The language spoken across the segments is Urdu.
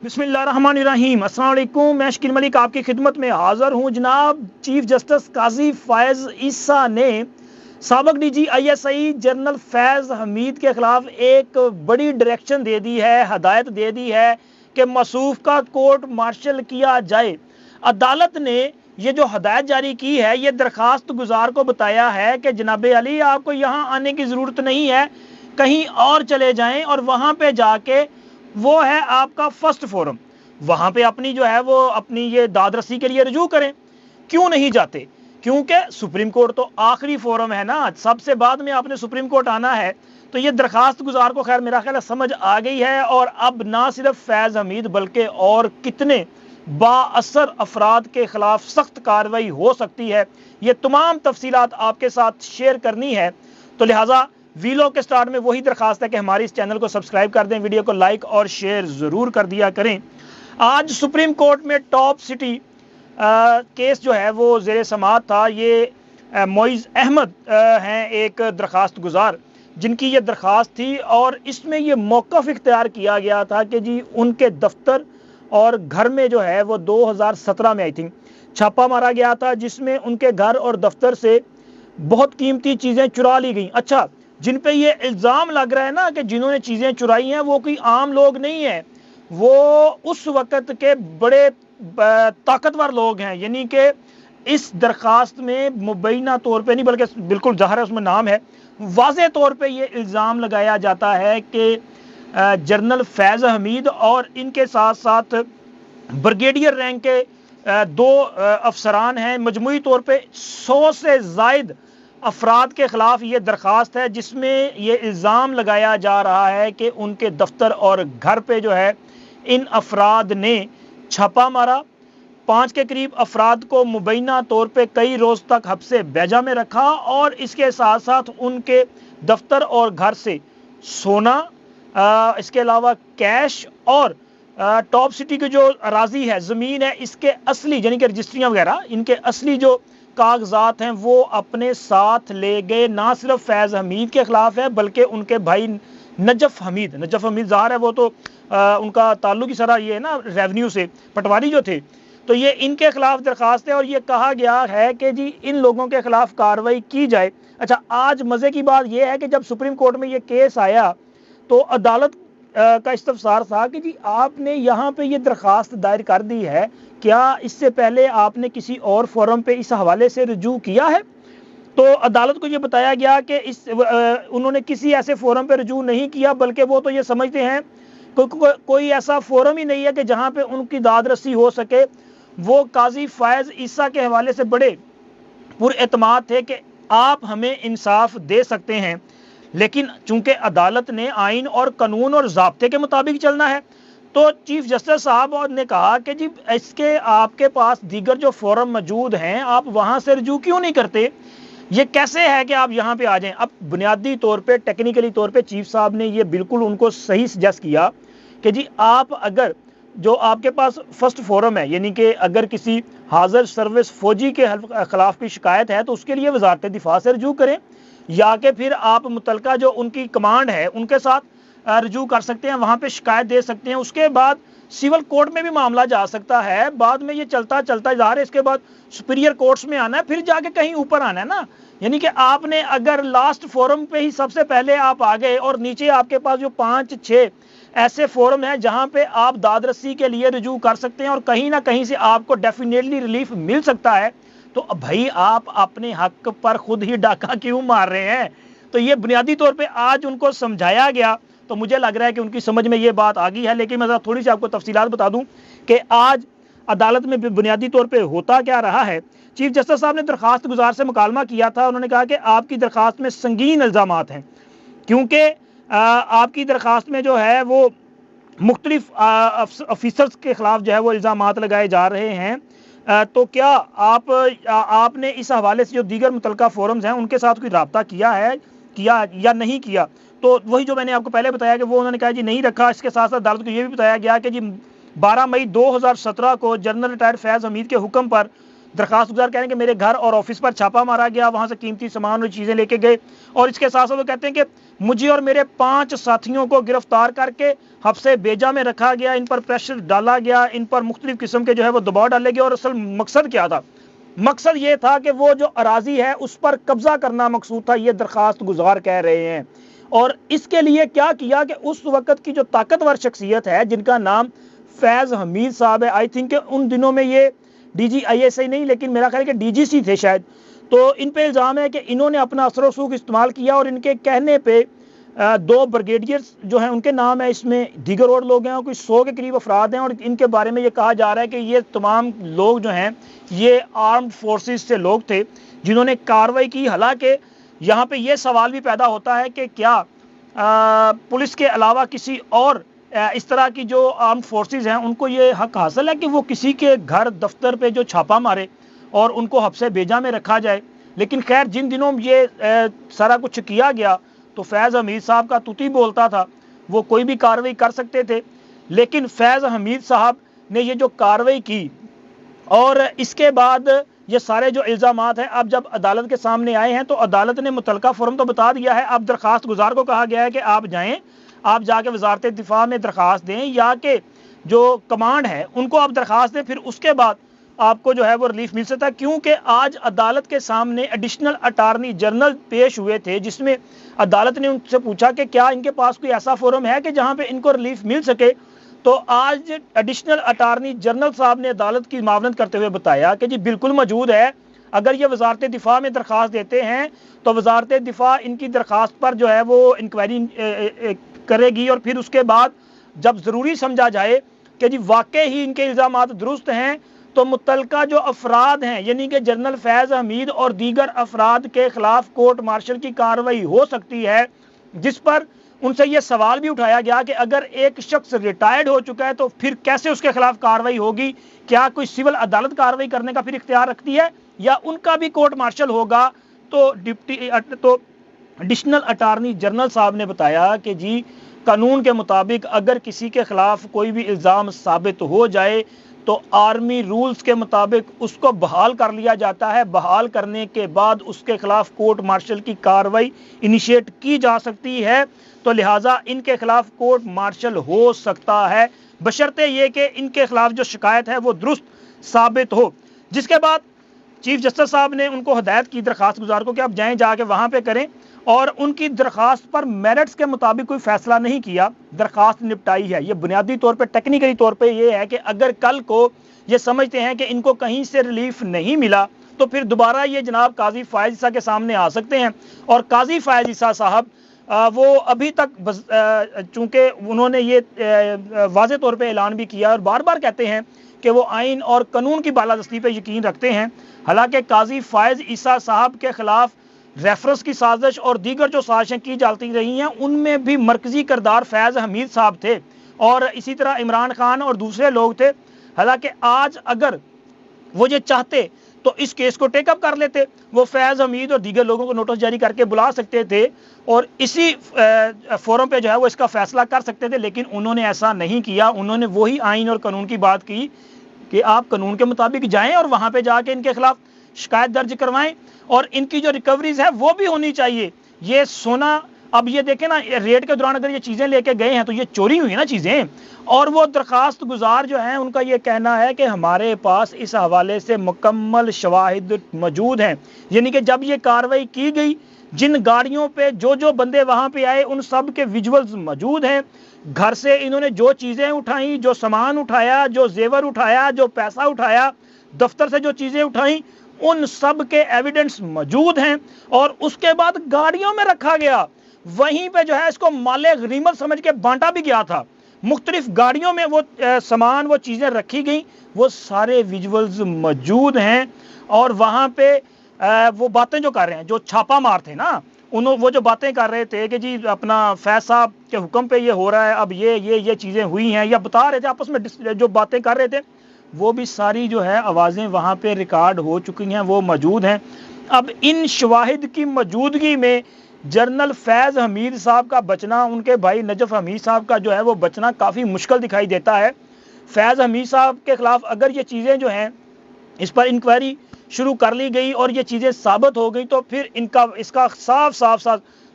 بسم اللہ الرحمن الرحیم۔ السلام علیکم، میں شکیل ملک آپ کی خدمت میں حاضر ہوں۔ جناب چیف جسٹس قاضی فائز عیسیٰ نے سابق D G I S I general Faiz Hameed کے خلاف ایک بڑی ڈائریکشن دے دی ہے، ہدایت دے دی ہے کہ موصوف کا کورٹ مارشل کیا جائے۔ عدالت نے یہ جو ہدایت جاری کی ہے، یہ درخواست گزار کو بتایا ہے کہ جناب علی آپ کو یہاں آنے کی ضرورت نہیں ہے، کہیں اور چلے جائیں اور وہاں پہ جا کے وہ ہے آپ کا فرسٹ فورم، وہاں پہ اپنی جو ہے وہ اپنی یہ داد رسی کے لیے رجوع کریں۔ کیوں نہیں جاتے؟ کیونکہ سپریم کورٹ تو آخری فورم ہے نا، سب سے بعد میں آپ نے سپریم کورٹ آنا ہے۔ تو یہ درخواست گزار کو خیر میرا خیال ہے سمجھ آ گئی ہے، اور اب نہ صرف فیض حمید بلکہ اور کتنے با اثر افراد کے خلاف سخت کارروائی ہو سکتی ہے، یہ تمام تفصیلات آپ کے ساتھ شیئر کرنی ہے۔ تو لہٰذا ویلو کے سٹارٹ میں وہی درخواست ہے کہ ہماری اس چینل کو سبسکرائب کر دیں، ویڈیو کو لائک اور شیئر ضرور کر دیا کریں۔ آج سپریم کورٹ میں ٹاپ سٹی کیس جو ہے وہ زیر سماعت تھا۔ یہ معیز احمد ہیں ایک درخواست گزار، جن کی یہ درخواست تھی، اور اس میں یہ موقف اختیار کیا گیا تھا کہ جی ان کے دفتر اور گھر میں جو ہے وہ 2017 میں آئی تھنک چھاپا مارا گیا تھا، جس میں ان کے گھر اور دفتر سے بہت قیمتی چیزیں چرا لی گئیں۔ اچھا، جن پہ یہ الزام لگ رہا ہے نا کہ جنہوں نے چیزیں چرائی ہیں وہ کوئی عام لوگ نہیں ہیں، وہ اس وقت کے بڑے طاقتور لوگ ہیں، یعنی کہ اس درخواست میں مبینہ طور پہ نہیں بلکہ بالکل ظاہر ہے اس میں نام ہے، واضح طور پہ یہ الزام لگایا جاتا ہے کہ جنرل فیض حمید اور ان کے ساتھ ساتھ بریگیڈیئر رینک کے دو افسران ہیں، مجموعی طور پہ 100 سے زائد افراد کے خلاف یہ درخواست ہے، جس میں یہ الزام لگایا جا رہا ہے کہ ان کے دفتر اور گھر پہ جو ہے ان افراد نے چھاپا مارا، 5 کے قریب افراد کو مبینہ طور پہ کئی روز تک حبس بیجا میں رکھا، اور اس کے ساتھ ساتھ ان کے دفتر اور گھر سے سونا، اس کے علاوہ کیش اور ٹاپ سٹی کی جو اراضی ہے، زمین ہے، اس کے اصلی یعنی کہ رجسٹریاں وغیرہ ان کے اصلی جو کاغذات ہیں وہ اپنے ساتھ لے گئے۔ نہ صرف فیض حمید کے خلاف ہے بلکہ ان کے بھائی نجف حمید ظاہر ہے وہ تو ان کا تعلق ہی سارا یہ ہے نا ریونیو سے، پٹواری جو تھے، تو یہ ان کے خلاف درخواست ہے، اور یہ کہا گیا ہے کہ جی ان لوگوں کے خلاف کارروائی کی جائے۔ اچھا، آج مزے کی بات یہ ہے کہ جب سپریم کورٹ میں یہ کیس آیا تو عدالت کا استفسار تھا کہ جی آپ نے یہاں پہ یہ درخواست دائر کر دی ہے، کیا اس سے پہلے آپ نے کسی اور فورم پہ اس حوالے سے رجوع کیا ہے؟ تو عدالت کو یہ بتایا گیا کہ انہوں نے کسی ایسے فورم پہ رجوع نہیں کیا، بلکہ وہ تو یہ سمجھتے ہیں کوئی ایسا فورم ہی نہیں ہے کہ جہاں پہ ان کی داد رسی ہو سکے۔ وہ قاضی فائز عیسیٰ کے حوالے سے بڑے پر اعتماد تھے کہ آپ ہمیں انصاف دے سکتے ہیں، لیکن چونکہ عدالت نے آئین اور قانون اور ضابطے کے مطابق چلنا ہے، تو چیف جسٹس صاحب نے کہا کہ جی اس کے آپ کے پاس دیگر جو فورم موجود ہیں آپ وہاں سے رجوع کیوں نہیں کرتے؟ یہ کیسے ہے کہ آپ یہاں پہ آ جائیں؟ اب بنیادی طور پہ ٹیکنیکلی طور پہ چیف صاحب نے یہ بالکل ان کو صحیح سجیسٹ کیا کہ جی آپ اگر جو آپ کے پاس فرسٹ فورم ہے، یعنی کہ اگر کسی حاضر سروس فوجی کے خلاف کی شکایت ہے تو اس کے لیے وزارت دفاع سے رجوع کریں، یا کہ پھر آپ متعلقہ جو ان کی کمانڈ ہے ان کے ساتھ رجوع کر سکتے ہیں، وہاں پہ شکایت دے سکتے ہیں۔ اس کے بعد سول کورٹ میں بھی معاملہ جا سکتا ہے، بعد میں یہ چلتا ظاہر ہے اس کے بعد سپیریئر کورٹس میں آنا ہے، پھر جا کے کہیں اوپر آنا ہے نا۔ یعنی کہ آپ نے اگر لاسٹ فورم پہ ہی سب سے پہلے آپ آ گئے، اور نیچے آپ کے پاس جو 5-6 ایسے فورم ہیں جہاں پہ آپ داد رسی کے لیے رجوع کر سکتے ہیں اور کہیں نہ کہیں سے آپ کو ڈیفینیٹلی ریلیف مل سکتا ہے، تو بھائی آپ اپنے حق پر خود ہی ڈاکہ کیوں مار رہے ہیں؟ تو یہ بنیادی طور پہ آج ان کو سمجھایا گیا، تو مجھے لگ رہا ہے کہ ان کی سمجھ میں یہ بات آ گئی ہے۔ لیکن میں تھوڑی سی آپ کو تفصیلات بتا دوں کہ آج عدالت میں بنیادی طور پہ ہوتا کیا رہا ہے۔ چیف جسٹس صاحب نے درخواست گزار سے مکالمہ کیا تھا، انہوں نے کہا کہ آپ کی درخواست میں سنگین الزامات ہیں، کیونکہ آپ کی درخواست میں جو ہے وہ مختلف آفیسرز کے خلاف جو ہے وہ الزامات لگائے جا رہے ہیں، تو کیا آپ نے اس حوالے سے جو دیگر متعلقہ فورمز ہیں ان کے ساتھ کوئی رابطہ کیا یا نہیں کیا؟ تو وہی جو میں نے آپ کو پہلے بتایا کہ وہ انہوں نے کہا جی نہیں رکھا۔ اس کے ساتھ ساتھ عدالت کو یہ بھی بتایا گیا کہ جی 12 مئی 2017 کو جنرل ریٹائرڈ فیض حمید کے حکم پر درخواست گزار کہہ رہے ہیں کہ میرے گھر اور آفس پر چھاپا مارا گیا، وہاں سے قیمتی سامان اور چیزیں لے کے گئے، اور اس کے ساتھ ساتھ وہ کہتے ہیں کہ مجھے اور میرے 5 ساتھیوں کو گرفتار کر کے حبس بیجا میں رکھا گیا، ان پر پریشر ڈالا گیا، ان پر مختلف قسم کے جو ہے وہ دباؤ ڈالے گئے، اور اصل مقصد کیا تھا؟ مقصد یہ تھا کہ وہ جو اراضی ہے اس پر قبضہ کرنا مقصود تھا، یہ درخواست گزار کہہ رہے ہیں۔ اور اس کے لیے کیا کیا کہ اس وقت کی جو طاقتور شخصیت ہے جن کا نام فیض حمید صاحب ہے، آئی تھنک کہ ان دنوں میں یہ ڈی جی آئی ایس آئی نہیں، لیکن میرا خیال ہے کہ ڈی جی سی تھے شاید، تو ان پہ الزام ہے کہ انہوں نے اپنا اثر و رسوخ استعمال کیا، اور ان کے کہنے پہ 2 بریگیڈیئرز جو ہیں ان کے نام ہے اس میں، دیگر اور لوگ ہیں، اور کوئی 100 کے قریب افراد ہیں، اور ان کے بارے میں یہ کہا جا رہا ہے کہ یہ تمام لوگ جو ہیں یہ آرمڈ فورسز سے لوگ تھے جنہوں نے کارروائی کی۔ حالانکہ یہاں پہ یہ سوال بھی پیدا ہوتا ہے کہ کیا پولیس کے علاوہ کسی اور اس طرح کی جو آرمڈ فورسز ہیں ان کو یہ حق حاصل ہے کہ وہ کسی کے گھر دفتر پہ جو چھاپا مارے اور ان کو حبس بیجا میں رکھا جائے؟ لیکن خیر جن دنوں یہ سارا کچھ کیا گیا تو فیض حمید صاحب کا توتی بولتا تھا، وہ کوئی بھی کارروائی کر سکتے تھے، لیکن فیض حمید صاحب نے یہ جو کارروائی کی اور اس کے بعد یہ سارے جو الزامات ہیں اب جب عدالت کے سامنے آئے ہیں تو عدالت نے متعلقہ فورم تو بتا دیا ہے، اب درخواست گزار کو کہا گیا ہے کہ آپ جائیں، آپ جا کے وزارت دفاع میں درخواست دیں، یا کہ جو کمانڈ ہے ان کو آپ درخواست دیں، پھر اس کے بعد آپ کو جو ہے وہ ریلیف مل سکتا ہے، کیونکہ آج عدالت کے سامنے ایڈیشنل اٹارنی جنرل پیش ہوئے تھے جس میں عدالت نے ان سے پوچھا کہ کیا ان کے پاس کوئی ایسا فورم ہے کہ جہاں پہ ان کو ریلیف مل سکے، تو آج ایڈیشنل اٹارنی جنرل صاحب نے عدالت کی معاونت کرتے ہوئے بتایا کہ جی بالکل موجود ہے، اگر یہ وزارت دفاع میں درخواست دیتے ہیں تو وزارت دفاع ان کی درخواست پر جو ہے وہ انکوائری کرے گی، اور پھر اس کے بعد جب ضروری سمجھا جائے کہ جی واقعی ہی ان کے الزامات درست ہیں تو متعلقہ جو افراد ہیں یعنی کہ جنرل فیض حمید اور دیگر افراد کے خلاف کورٹ مارشل کی کارروائی ہو سکتی ہے، جس پر ان سے یہ سوال بھی اٹھایا گیا کہ اگر ایک شخص ریٹائرڈ ہو چکا ہے تو پھر کیسے اس کے خلاف کارروائی ہوگی؟ کیا کوئی سول عدالت کارروائی کرنے کا پھر اختیار رکھتی ہے یا ان کا بھی کورٹ مارشل ہوگا؟ تو ایڈیشنل اٹارنی جنرل صاحب نے بتایا کہ جی قانون کے مطابق اگر کسی کے خلاف کوئی بھی الزام ثابت ہو جائے تو آرمی رولز کے مطابق اس کو بحال کر لیا جاتا ہے، بحال کرنے کے بعد اس کے خلاف کورٹ مارشل کی کارروائی انیشیٹ کی جا سکتی ہے، تو لہٰذا ان کے خلاف کورٹ مارشل ہو سکتا ہے بشرطے یہ کہ ان کے خلاف جو شکایت ہے وہ درست ثابت ہو۔ جس کے بعد چیف جسٹس صاحب نے ان کو ہدایت کی درخواست گزار کو کہ آپ جائیں، جا کے وہاں پہ کریں، اور ان کی درخواست پر میرٹس کے مطابق کوئی فیصلہ نہیں کیا، درخواست نپٹائی ہے۔ یہ بنیادی طور پہ ٹیکنیکلی طور پہ یہ ہے کہ اگر کل کو یہ سمجھتے ہیں کہ ان کو کہیں سے ریلیف نہیں ملا تو پھر دوبارہ یہ جناب قاضی فائز عیسیٰ کے سامنے آ سکتے ہیں، اور قاضی فائز عیسیٰ صاحب وہ ابھی تک چونکہ انہوں نے یہ واضح طور پہ اعلان بھی کیا اور بار بار کہتے ہیں کہ وہ آئین اور قانون کی بالادستی پہ یقین رکھتے ہیں، حالانکہ قاضی فائز عیسیٰ صاحب کے خلاف ریفرنس کی سازش اور دیگر جو سازشیں کی جاتی رہی ہیں ان میں بھی مرکزی کردار فیض حمید صاحب تھے، اور اسی طرح عمران خان اور دوسرے لوگ تھے۔ حالانکہ آج اگر وہ یہ چاہتے تو اس کیس کو ٹیک اپ کر لیتے، وہ فیض حمید اور دیگر لوگوں کو نوٹس جاری کر کے بلا سکتے تھے اور اسی فورم پہ جو ہے وہ اس کا فیصلہ کر سکتے تھے، لیکن انہوں نے ایسا نہیں کیا۔ انہوں نے وہی آئین اور قانون کی بات کی کہ آپ قانون کے مطابق جائیں اور وہاں پہ جا کے ان کے خلاف شکایت درج کروائیں، اور ان کی جو ریکوریز ہے وہ بھی ہونی چاہیے۔ یہ سونا اب یہ دیکھیں نا، ریڈ کے دوران اگر یہ چیزیں لے کے گئے ہیں تو یہ چوری ہوئی نا چیزیں، اور وہ درخواست گزار جو ہیں ان کا یہ کہنا ہے کہ ہمارے پاس اس حوالے سے مکمل شواہد موجود ہیں، یعنی کہ جب یہ کارروائی کی گئی جن گاڑیوں پہ جو بندے وہاں پہ آئے ان سب کے ویژولز موجود ہیں، گھر سے انہوں نے جو چیزیں اٹھائیں، جو سامان اٹھایا، جو زیور اٹھایا، جو پیسہ اٹھایا، دفتر سے جو چیزیں اٹھائیں، ان سب کے ایویڈنس موجود ہیں، اور اس کے بعد گاڑیوں میں رکھا گیا، وہیں پہ جو ہے اس کو مال غنیمت سمجھ کے بانٹا بھی گیا تھا، مختلف گاڑیوں میں وہ سامان وہ چیزیں رکھی گئیں، وہ سارے ویژولز موجود ہیں، اور وہاں پہ وہ باتیں جو کر رہے ہیں جو چھاپا مار تھے نا، وہ جو باتیں کر رہے تھے کہ جی اپنا فیض صاحب کے حکم پہ یہ ہو رہا ہے، اب یہ چیزیں ہوئی ہیں، یا بتا رہے تھے آپس میں جو باتیں کر رہے تھے، وہ بھی ساری جو ہے آوازیں وہاں پہ ریکارڈ ہو چکی ہیں، وہ موجود ہیں۔ اب ان شواہد کی موجودگی میں جنرل فیض حمید صاحب کا بچنا، ان کے بھائی نجف حمید صاحب کا جو ہے وہ بچنا کافی مشکل دکھائی دیتا ہے۔ فیض حمید صاحب کے خلاف اگر یہ چیزیں جو ہیں اس پر انکوائری شروع کر لی گئی اور یہ چیزیں ثابت ہو گئی تو پھر اس کا صاف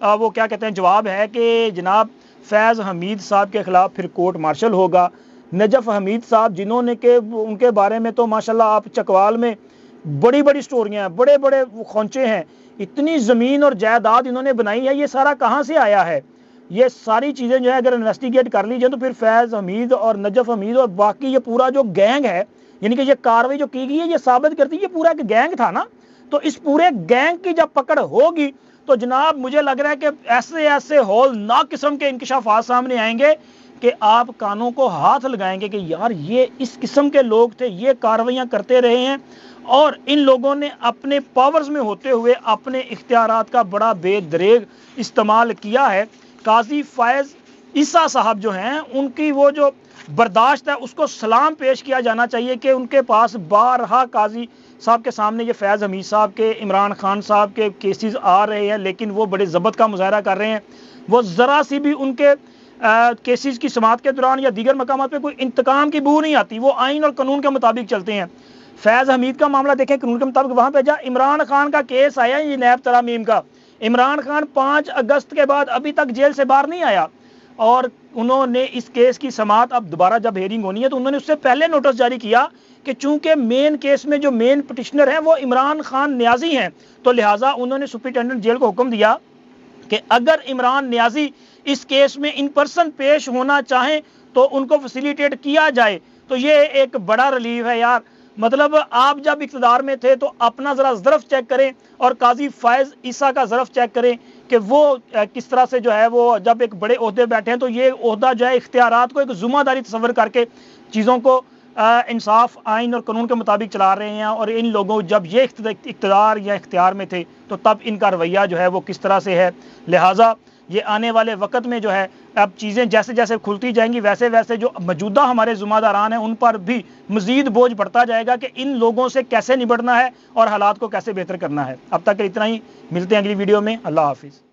وہ کیا کہتے ہیں جواب ہے کہ جناب فیض حمید صاحب کے خلاف پھر کورٹ مارشل ہوگا۔ نجف حمید صاحب جنہوں نے کہ ان کے بارے میں تو ماشاءاللہ آپ چکوال میں بڑی بڑی سٹوریاں ہیں، بڑے بڑے خونچے ہیں، اتنی زمین اور جائیداد انہوں نے بنائی ہے، یہ سارا کہاں سے آیا ہے؟ یہ ساری چیزیں جو ہے اگر انویسٹیگیٹ کر لی جائیں تو پھر فیض حمید اور نجف حمید اور باقی یہ پورا جو گینگ ہے، یعنی کہ یہ کاروائی جو کی گئی ہے یہ ثابت کرتی ہے یہ پورا ایک گینگ تھا نا۔ تو اس پورے گینگ کی جب پکڑ ہوگی تو جناب مجھے لگ رہا ہے کہ ایسے ہولناک قسم کے انکشافات سامنے آئیں گے کہ آپ کانوں کو ہاتھ لگائیں گے کہ یار یہ اس قسم کے لوگ تھے، یہ کاروائیاں کرتے رہے ہیں اور ان لوگوں نے اپنے پاورز میں ہوتے ہوئے اپنے اختیارات کا بڑا بے دریغ استعمال کیا ہے۔ قاضی فائز عیسیٰ صاحب جو ہیں ان کی وہ جو برداشت ہے اس کو سلام پیش کیا جانا چاہیے کہ ان کے پاس بارہا قاضی صاحب کے سامنے یہ فیض حمید صاحب کے، عمران خان صاحب کے کیسز آ رہے ہیں لیکن وہ بڑے ضبط کا مظاہرہ کر رہے ہیں، وہ ذرا سی بھی ان کے کیسز کی سماعت کے دوران یا دیگر مقامات پہ کوئی انتقام کی بو نہیں آتی، وہ آئین اور قانون کے مطابق چلتے ہیں۔ فیض حمید کا معاملہ دیکھیں قانون کے مطابق وہاں پہ جا عمران خان کا کیس آیا یہ نیب ترامیم کا، عمران خان 5 اگست کے بعد ابھی تک جیل سے باہر نہیں آیا اور انہوں نے اس کیس کی سماعت اب دوبارہ جب ہیرنگ ہونی ہے تو انہوں نے اس سے پہلے نوٹس جاری کیا کہ چونکہ مین کیس میں جو مین پٹیشنر ہیں وہ عمران خان نیازی ہیں تو لہٰذا انہوں نے سپرنٹینڈنٹ جیل کو حکم دیا کہ اگر عمران نیازی اس کیس میں ان پرسن پیش ہونا چاہیں تو ان کو فیسیلیٹیٹ کیا جائے۔ تو یہ ایک بڑا ریلیف ہے یار، مطلب آپ جب اقتدار میں تھے تو اپنا ذرا ظرف چیک کریں اور قاضی فائز عیسیٰ کا ظرف چیک کریں کہ وہ کس طرح سے جو ہے وہ جب ایک بڑے عہدے بیٹھے ہیں تو یہ عہدہ جو ہے اختیارات کو ایک ذمہ داری تصور کر کے چیزوں کو انصاف آئین اور قانون کے مطابق چلا رہے ہیں، اور ان لوگوں جب یہ اقتدار یا اختیار میں تھے تو تب ان کا رویہ جو ہے وہ کس طرح سے ہے۔ لہٰذا یہ آنے والے وقت میں جو ہے اب چیزیں جیسے جیسے کھلتی جائیں گی ویسے ویسے جو موجودہ ہمارے ذمہ داران ہیں ان پر بھی مزید بوجھ بڑھتا جائے گا کہ ان لوگوں سے کیسے نبٹنا ہے اور حالات کو کیسے بہتر کرنا ہے۔ اب تک اتنا ہی، ملتے ہیں اگلی ویڈیو میں، اللہ حافظ۔